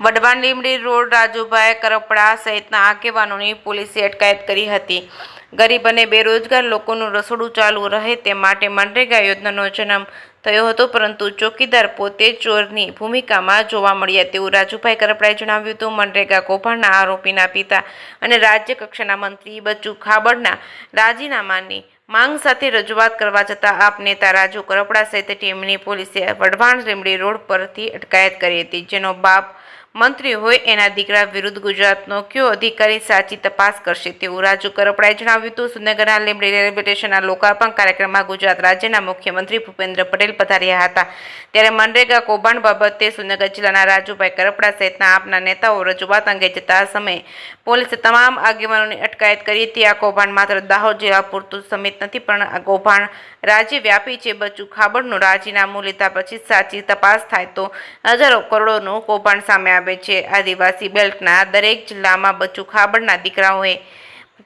Wadhwan Limbdi road Rajubhai Karpada સહિતના આગેવાનોની પોલીસે અટકાયત કરી હતી. ગરીબ અને બેરોજગાર લોકોનું રસોડું ચાલુ રહે તે માટે મનરેગા યોજનાનો જન્મ થયો હતો, પરંતુ ચોકીદાર પોતે ચોરની ભૂમિકામાં જોવા મળ્યા તેવું રાજુભાઈ કરપડાએ જણાવ્યું હતું. મનરેગા કૌભાંડના આરોપીના પિતા અને રાજ્ય કક્ષાના મંત્રી બચુ ખાબડના રાજીનામાની માંગ સાથે રજૂઆત કરવા જતાં આપ નેતા રાજુ કરપડા સહિત ટીમની પોલીસે વઢવાણ લીંબડી રોડ પરથી અટકાયત કરી હતી. જેનો બાપ મંત્રી હોય એના દીકરા વિરુદ્ધ ગુજરાતનો કયો અધિકારી સાચી તપાસ કરશે તેવું રાજુ કરપડાએ જણાવ્યું હતું. સુરેન્દ્રનગરના લીંબડી રેલવે સ્ટેશનના લોકાર્પણ કાર્યક્રમમાં ગુજરાત રાજ્યના મુખ્યમંત્રી ભૂપેન્દ્ર પટેલ પધાર્યા હતા. ત્યારે મનરેગા કૌભાંડ બાબતે સુરેન્દ્રનગર જિલ્લાના રાજુભાઈ કરપડા સહિતના આપના નેતાઓ રજૂઆત અંગે જતા સમયે પોલીસે તમામ આગેવાનોની અટકાયત કરી હતી. આ કૌભાંડ માત્ર દાહોદ જિલ્લા પૂરતું સમિત નથી, પણ આ કૌભાંડ રાજ્યવ્યાપી છે. બચુ ખાબડનું રાજીનામું લીધા પછી સાચી તપાસ થાય તો હજારો કરોડોનું કૌભાંડ સામે આવે છે. આદિવાસી બેલ્ટના દરેક જિલ્લામાં બચુ ખાબડના દીકરાઓએ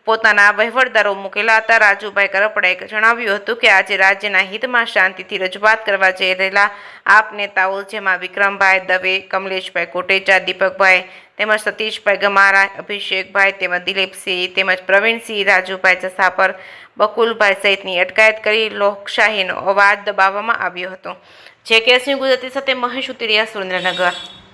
પોતાના વહીવટદારો મૂકેલા હતા. રાજુભાઈ કરપડાએ જણાવ્યું હતું કે આજે રાજ્યના હિતમાં શાંતિથી રજૂઆત કરવા જઈ રહેલા આપ નેતાઓ, જેમાં વિક્રમભાઈ દવે, કમલેશભાઈ કોટેચા, દીપકભાઈ તેમજ સતીશભાઈ ગમારા, અભિષેકભાઈ તેમજ દિલીપસિંહ તેમજ પ્રવીણસિંહ, રાજુભાઈ જસાપર, બકુલભાઈ સહિતની અટકાયત કરી લોકશાહીનો અવાજ દબાવવામાં આવ્યો હતો. જે કે ગુજરાતી સાથે મહેશ ઉતરિયા, સુરેન્દ્રનગર.